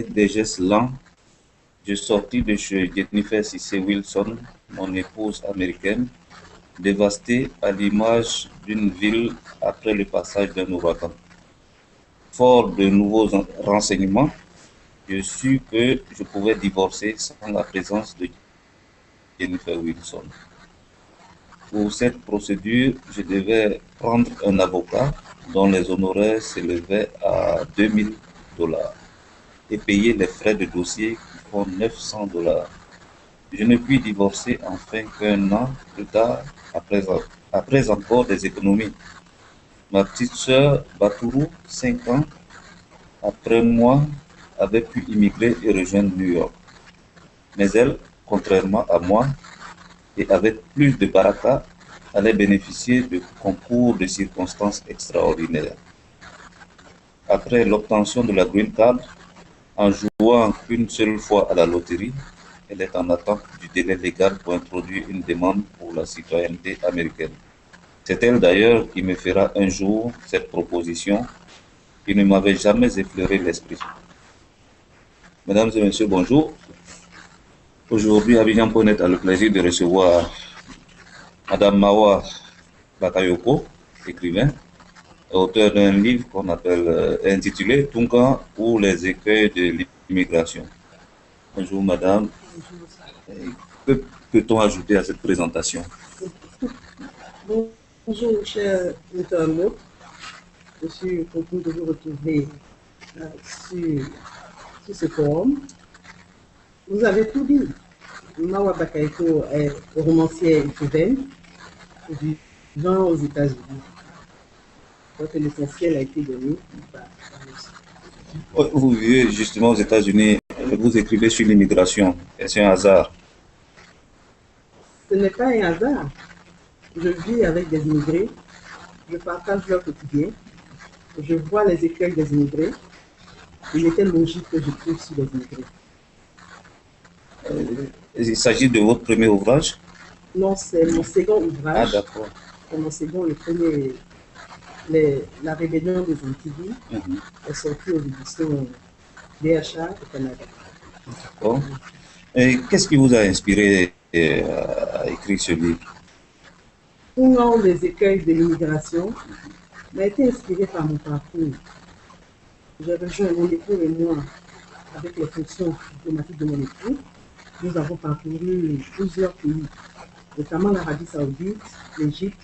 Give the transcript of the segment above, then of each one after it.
des gestes lents, je sortis de chez Jennifer Cissé Wilson, mon épouse américaine, dévastée à l'image d'une ville après le passage d'un ouragan. Fort de nouveaux renseignements, je sus que je pouvais divorcer sans la présence de Jennifer Wilson. Pour cette procédure, je devais prendre un avocat dont les honoraires s'élevaient à 2 000 $ et payer les frais de dossier qui font 900 $. Je ne puis divorcer enfin qu'un an plus tard, après encore des économies. Ma petite sœur Batourou, 5 ans après moi, avait pu immigrer et rejoindre New York. Mais elle, contrairement à moi, et avec plus de baraka, allait bénéficier de concours de circonstances extraordinaires. Après l'obtention de la green card, en jouant qu'une seule fois à la loterie, elle est en attente du délai légal pour introduire une demande pour la citoyenneté américaine. C'est elle d'ailleurs qui me fera un jour cette proposition qui ne m'avait jamais effleuré l'esprit. Mesdames et messieurs, bonjour. Aujourd'hui, Abidjan.net a le plaisir de recevoir Madame Mawa Bakayoko, écrivain, auteur d'un livre qu'on appelle intitulé Tunga ou les écueils de l'immigration. Bonjour Madame. Que peut-on ajouter à cette présentation? Bonjour chers internautes, je suis content de vous retrouver sur ce forum. Vous avez tout dit. Mawa Bakayoko est romancière écrivaine vivant aux États-Unis. Donc l'essentiel a été donné par Vous vivez justement aux États-Unis, vous écrivez sur l'immigration. Est-ce un hasard? Ce n'est pas un hasard. Je vis avec des immigrés, je partage leur quotidien, je vois les écueils des immigrés. Il était logique que j'écrive sur les immigrés. Il s'agit de votre premier ouvrage? Non, c'est mon second ouvrage. Ah, d'accord. C'est mon second, le premier, La rébellion des Antilles, est sorti aux éditions DHA au Canada. D'accord. Et qu'est-ce qui vous a inspiré à écrire ce livre? Pour les écueils de l'immigration, m'a été inspiré par mon parcours. J'ai rejoint mon époux et moi avec les fonctions diplomatiques de mon époux. Nous avons parcouru plusieurs pays, notamment l'Arabie Saoudite, l'Égypte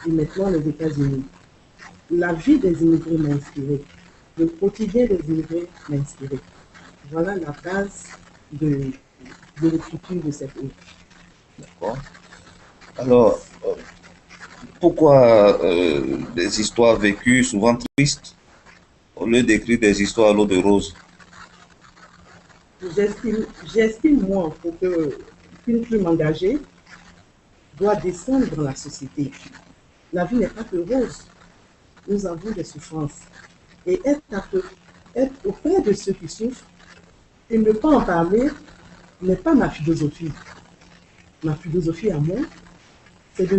et maintenant les États-Unis. La vie des immigrés m'a inspiré. Le quotidien des immigrés m'a inspiré. Voilà la base de l'écriture de cette œuvre. D'accord. Alors, pourquoi des histoires vécues, souvent tristes, au lieu d'écrire des histoires à l'eau de rose? J'estime, moi, qu'une plume engagée doit descendre dans la société. La vie n'est pas que rose. Nous avons des souffrances. Et être auprès de ceux qui souffrent et ne pas en parler n'est pas ma philosophie. Ma philosophie à moi, c'est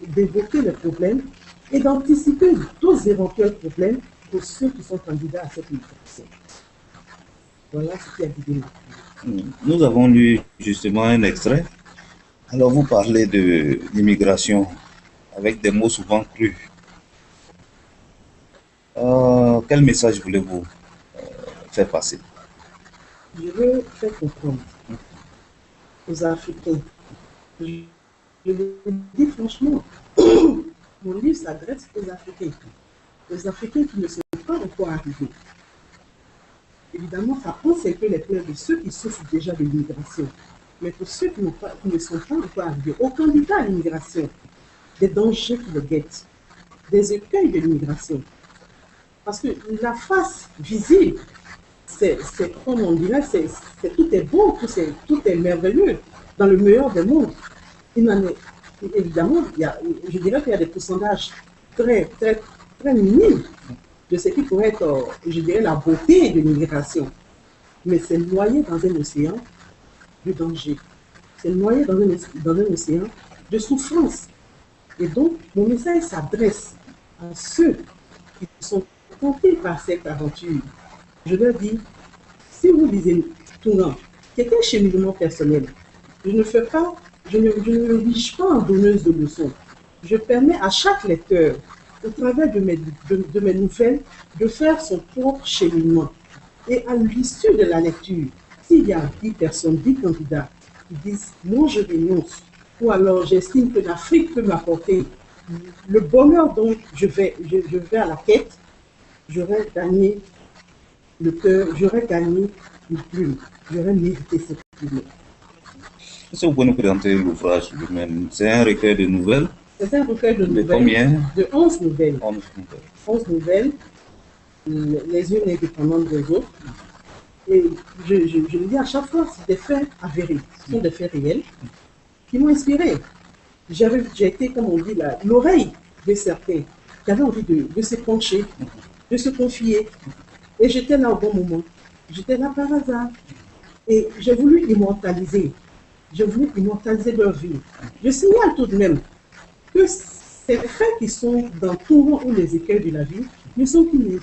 d'évoquer les problèmes et d'anticiper d'autres éventuels problèmes pour ceux qui sont candidats à cette migration. Voilà ce qui a guidé ma vie. Nous avons lu justement un extrait. Alors vous parlez de l'immigration avec des mots souvent crus. Quel message voulez-vous faire passer? Je veux faire comprendre aux Africains. Je le dis franchement, mon livre s'adresse aux Africains qui ne sont pas encore arrivés. Évidemment, ça pense un peu les pleurs de ceux qui souffrent déjà de l'immigration. Mais pour ceux qui ne sont pas encore arrivés, aux candidats à l'immigration, des dangers qui le guettent, des écueils de l'immigration. Parce que la face visible, c'est comme on dirait, tout est beau, tout est merveilleux, dans le meilleur des mondes. Évidemment, je dirais qu'il y a des pourcentages très, très, très minimes de ce qui pourrait être, je dirais, la beauté de l'immigration. Mais c'est noyé dans un océan de danger. C'est noyé dans un océan de souffrance. Et donc, mon message s'adresse à ceux qui sont tentés par cette aventure. Je leur dis, si vous lisez Touran, qui est un cheminement personnel, je ne m'oblige pas en donneuse de leçons. Je permets à chaque lecteur, au travers de mes nouvelles, de faire son propre cheminement. Et à l'issue de la lecture, s'il y a 10 personnes, 10 candidats qui disent « moi je renonce » ou alors j'estime que l'Afrique peut m'apporter le bonheur dont je vais à la quête, j'aurais gagné le cœur, j'aurais gagné une plume, j'aurais mérité cette plume. Est-ce que vous pouvez nous présenter l'ouvrage lui-même? C'est un recueil de nouvelles? C'est un recueil de nouvelles. De combien? De 11 nouvelles. 11 nouvelles. 11 nouvelles, les unes indépendantes des autres. Et je le dis à chaque fois, c'est des faits avérés, ce sont des faits réels qui m'ont inspiré. J'ai été, comme on dit, l'oreille de certains qui avaient envie de se pencher, de se confier. Et j'étais là au bon moment. J'étais là par hasard. Et j'ai voulu immortaliser. J'ai voulu immortaliser leur vie. Je signale tout de même que ces faits qui sont dans Touran ou les écueils de la vie ne sont qu'une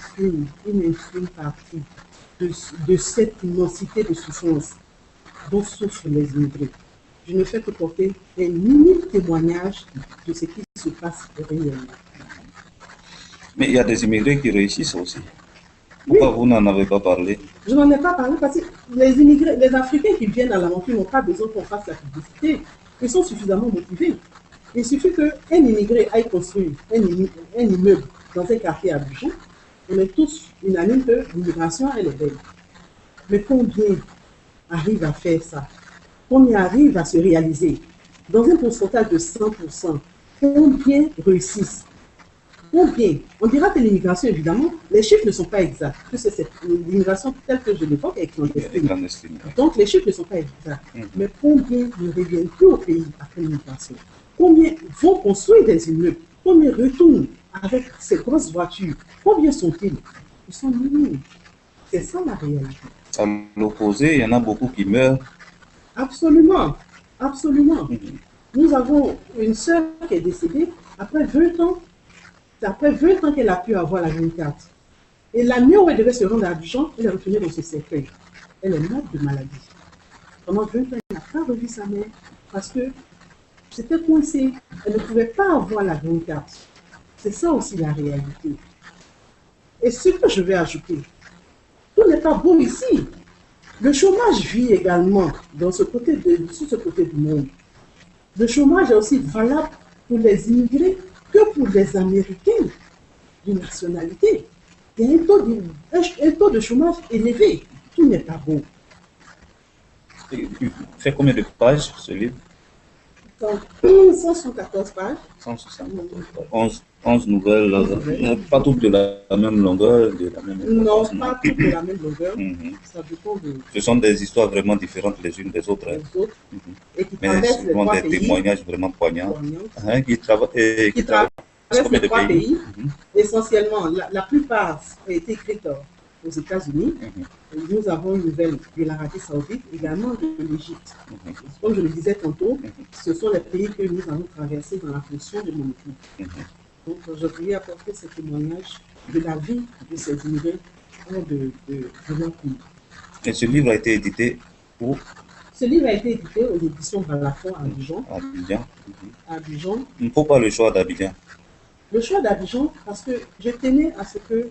infime partie de cette immensité de souffrance dont souffrent les immigrés. Je ne fais que porter un unique témoignage de ce qui se passe réellement. Mais il y a des immigrés qui réussissent aussi. Pourquoi vous n'en avez pas parlé? Je n'en ai pas parlé parce que les immigrés, les Africains qui viennent à l'aventure n'ont pas besoin qu'on fasse la publicité. Ils sont suffisamment motivés. Il suffit qu'un immigré aille construire un immeuble dans un quartier à Abidjan. On est tous unanimes que l'immigration, elle est belle. Mais combien arrivent à faire ça? Combien arrivent à se réaliser? Dans un pourcentage de 100%, combien réussissent? Combien? On dira que l'immigration, évidemment, les chiffres ne sont pas exacts, puisque c'est l'immigration telle que je l'évoque est clandestine. Donc les chiffres ne sont pas exacts. Mais combien ne reviennent plus au pays après l'immigration? Combien vont construire des immeubles? Combien retournent avec ces grosses voitures? Combien sont-ils? Ils sont minimes. C'est ça la réalité. À l'opposé, il y en a beaucoup qui meurent. Absolument. Absolument. Nous avons une sœur qui est décédée après 20 ans. C'est après 20 ans qu'elle a pu avoir la green card. Et la nuit où elle devait se rendre à Abidjan, elle est retenue dans ce cercueil. Elle est morte de maladie. Pendant 20 ans, elle n'a pas revu sa mère parce que c'était coincé. Elle ne pouvait pas avoir la green card. C'est ça aussi la réalité. Et ce que je vais ajouter, tout n'est pas beau ici. Le chômage vit également sur ce côté du monde. Le chômage est aussi valable pour les immigrés que pour les Américains d'une nationalité. Il y a un taux de chômage élevé. Tout n'est pas beau. Il fait combien de pages ce livre? 174 pages. 174 pages. 11 nouvelles, pas toutes de la même longueur, de la même Non, pas toutes de la même longueur. Ça dépend de... Ce sont des histoires vraiment différentes les unes des autres. Et qui mais traversent les souvent trois des pays. Témoignages vraiment poignants. Qui traversent les trois pays. Essentiellement, la plupart ont été écrites aux États-Unis. Nous avons une nouvelle de l'Arabie Saoudite, également de l'Égypte. Comme je le disais tantôt, ce sont les pays que nous avons traversés dans la fonction de mon équipe. Donc, je voulais apporter ce témoignage de la vie de ces immigrés hors de leur pays. Et ce livre a été édité où? Ce livre a été édité aux éditions Balafon à Abidjan. À Abidjan. Pourquoi le choix d'Abidjan? Le choix d'Abidjan, parce que je tenais à ce que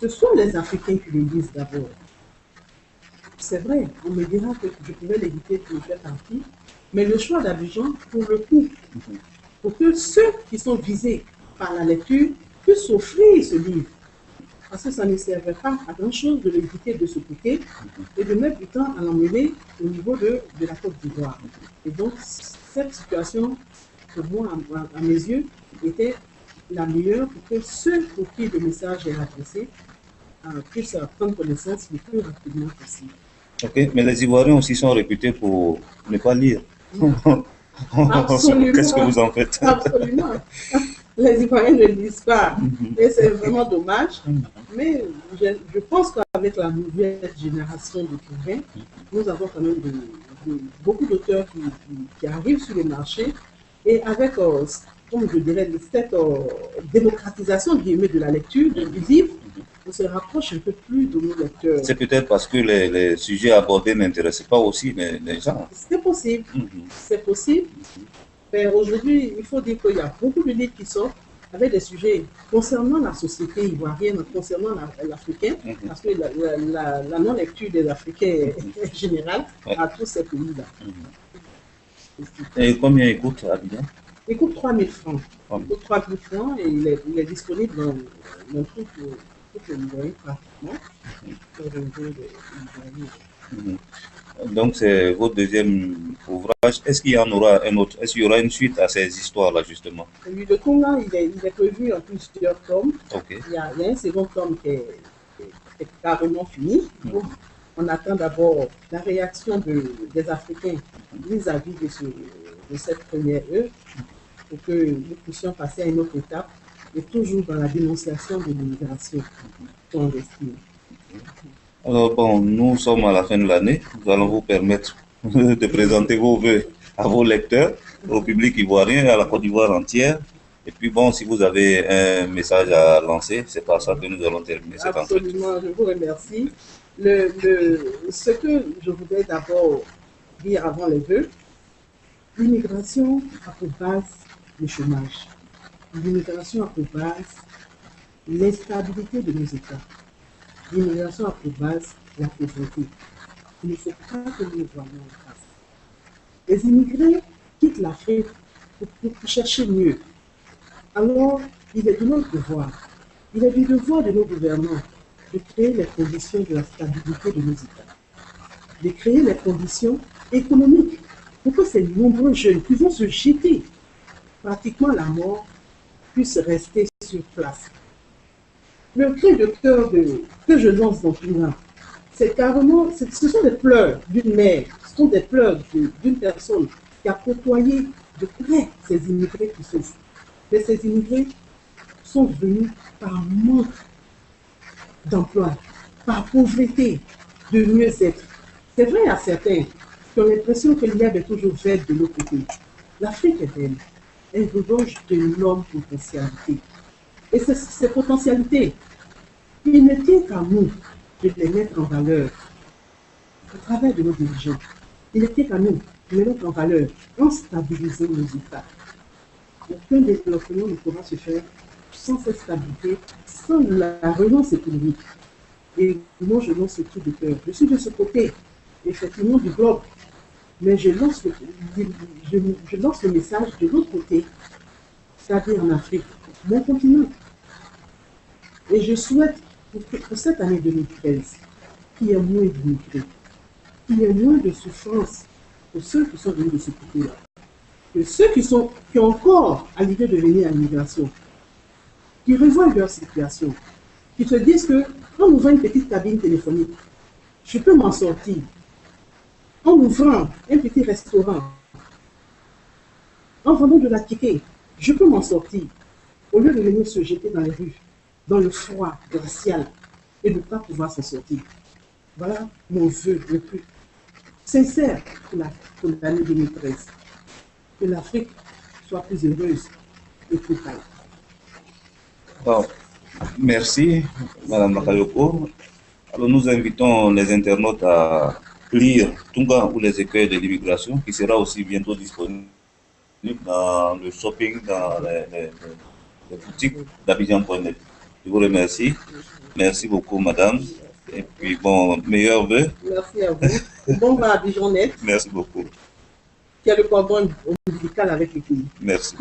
ce sont les Africains qui le lisent d'abord. C'est vrai, on me dira que je pouvais l'éditer pour faire partie, mais le choix d'Abidjan, pour le coup, pour que ceux qui sont visés par la lecture puissent s'offrir ce livre. Parce que ça ne servait pas à grand-chose de l'éditer de ce côté et de mettre du temps à l'emmener au niveau de la Côte d'Ivoire. Et donc, cette situation, pour moi, à mes yeux, était la meilleure pour que ceux pour qui le message est adressé puissent prendre connaissance le plus rapidement possible. Ok, mais les Ivoiriens aussi sont réputés pour ne pas lire. Absolument. Qu'est-ce que vous en faites? Absolument. Les Ivoiriens ne lisent pas. Et c'est vraiment dommage. Mais je pense qu'avec la nouvelle génération de Touran, nous avons quand même beaucoup d'auteurs qui arrivent sur le marché. Et avec, comme je dirais, cette démocratisation de la lecture, du livre, on se rapproche un peu plus de nos lecteurs. C'est peut-être parce que les sujets abordés n'intéressaient pas aussi les gens. C'est possible, c'est possible. Mais aujourd'hui, il faut dire qu'il y a beaucoup de livres qui sortent avec des sujets concernant la société ivoirienne, concernant l'Africain, parce que la non-lecture des Africains est générale à tous ces pays-là. Et combien écoute Abidjan? Il coûte 3 000 francs. Il coûte 3 000 francs et il est disponible dans toutes les librairies pratiquement. Donc c'est votre deuxième ouvrage. Est-ce qu'il y en aura un autre? Est-ce qu'il y aura une suite à ces histoires-là justement? Le Congo, il est prévu en plusieurs tomes. Okay. Il y a un second tome qui est carrément fini. Donc, on attend d'abord la réaction des Africains vis-à-vis de cette première œuvre pour que nous puissions passer à une autre étape et toujours dans la dénonciation de l'immigration clandestine. Alors bon, nous sommes à la fin de l'année. Nous allons vous permettre de présenter vos vœux à vos lecteurs, au public ivoirien et à la Côte d'Ivoire entière. Et puis bon, si vous avez un message à lancer, c'est par ça que nous allons terminer cette entretien. Absolument, je vous remercie. Ce que je voudrais d'abord dire avant les vœux, l'immigration a pour base le chômage. L'immigration a pour base l'instabilité de nos États. L'immigration a pour base la pauvreté. Il ne faut pas que nous le voyions en face. Les immigrés quittent l'Afrique pour chercher mieux. Alors, il est de notre devoir, il est du devoir de nos gouvernants de créer les conditions de la stabilité de nos États, de créer les conditions économiques pour que ces nombreux jeunes qui vont se jeter pratiquement à la mort puissent rester sur place. Le cri de cœur que je lance dans tout là, c'est carrément, ce sont des pleurs d'une mère, ce sont des pleurs d'une personne qui a côtoyé de près ces immigrés qui souffrent. Mais ces immigrés sont venus par manque d'emploi, par pauvreté, de mieux-être. C'est vrai à certains qui ont l'impression qu'il y a de toujours vert de l'autre côté. L'Afrique est belle, elle regorge d'énormes potentialités. Et ces potentialités, il ne tient qu'à nous de les mettre en valeur au travers de nos dirigeants. Il ne tient qu'à nous de les mettre en valeur, en stabilisant nos États. Aucun développement ne pourra se faire sans cette stabilité, sans la relance économique. Et moi, je lance tout de cœur. Je suis de ce côté, effectivement, du globe, mais je lance le message de l'autre côté, c'est-à-dire en Afrique, mon continent. Et je souhaite, pour cette année 2013, qu'il y ait moins d'immigrés, qu'il y ait moins de souffrance pour ceux qui sont venus de ce côté-là. Que ceux qui ont encore à l'idée de venir à l'immigration, qui revoient leur situation, qui se disent que en ouvrant une petite cabine téléphonique, je peux m'en sortir. En ouvrant un petit restaurant, en vendant de la ticket, je peux m'en sortir. Au lieu de venir se jeter dans les rues, dans le froid glacial et de ne pas pouvoir s'en sortir. Voilà mon vœu le plus sincère pour l'année 2013. Que l'Afrique soit plus heureuse et plus calme. Bon, merci, Madame Bakayoko. Alors, nous invitons les internautes à lire Tunga ou les écueils de l'immigration, qui sera aussi bientôt disponible dans le shopping, dans les boutiques d'Abidjan.net. Je vous remercie. Merci beaucoup, Madame. Et puis, bon, meilleurs vœux. Merci à vous. Bon va à Abidjan.net. Merci beaucoup. Qui a le cordon ombilical avec les pays. Merci.